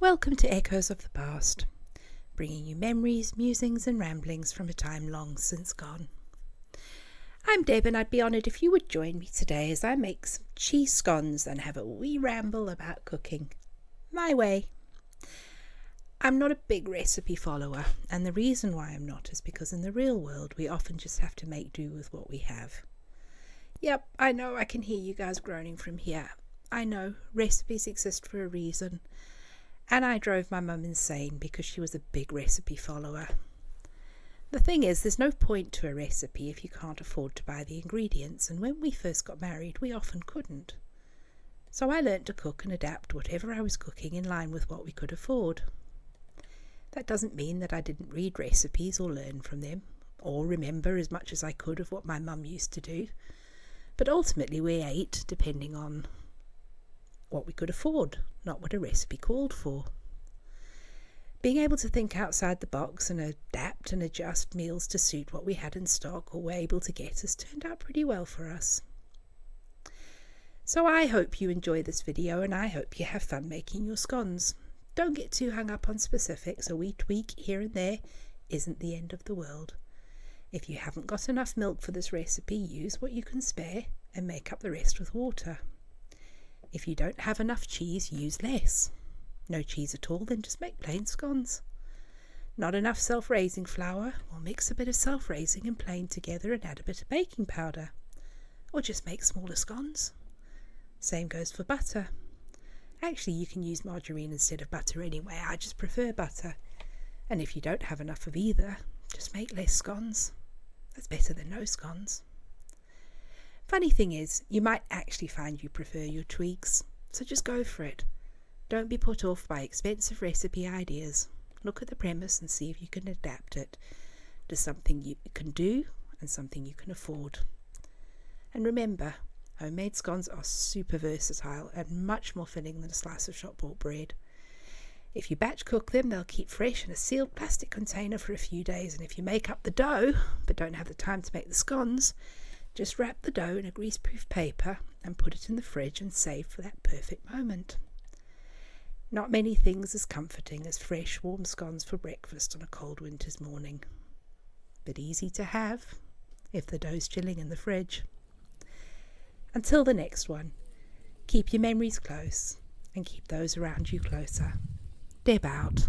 Welcome to Echoes of the Past, bringing you memories, musings and ramblings from a time long since gone. I'm Deb and I'd be honoured if you would join me today as I make some cheese scones and have a wee ramble about cooking. My way. I'm not a big recipe follower, and the reason why I'm not is because in the real world we often just have to make do with what we have. Yep, I know, I can hear you guys groaning from here. I know, recipes exist for a reason. And I drove my mum insane because she was a big recipe follower. The thing is, there's no point to a recipe if you can't afford to buy the ingredients, and when we first got married we often couldn't. So I learnt to cook and adapt whatever I was cooking in line with what we could afford. That doesn't mean that I didn't read recipes or learn from them, or remember as much as I could of what my mum used to do, but ultimately we ate depending on what we could afford, not what a recipe called for. Being able to think outside the box and adapt and adjust meals to suit what we had in stock or were able to get has turned out pretty well for us. So I hope you enjoy this video and I hope you have fun making your scones. Don't get too hung up on specifics. A wee tweak here and there isn't the end of the world. If you haven't got enough milk for this recipe, use what you can spare and make up the rest with water. If you don't have enough cheese, use less. No cheese at all, then just make plain scones. Not enough self-raising flour? Well, mix a bit of self-raising and plain together and add a bit of baking powder. Or just make smaller scones. Same goes for butter. Actually, you can use margarine instead of butter anyway. I just prefer butter. And if you don't have enough of either, just make less scones. That's better than no scones. Funny thing is, you might actually find you prefer your tweaks, so just go for it. Don't be put off by expensive recipe ideas. Look at the premise and see if you can adapt it to something you can do and something you can afford. And remember, homemade scones are super versatile and much more filling than a slice of shop-bought bread. If you batch cook them, they'll keep fresh in a sealed plastic container for a few days, and if you make up the dough but don't have the time to make the scones, just wrap the dough in a greaseproof paper and put it in the fridge and save for that perfect moment. Not many things as comforting as fresh, warm scones for breakfast on a cold winter's morning. But easy to have if the dough's chilling in the fridge. Until the next one, keep your memories close and keep those around you closer. Deb out.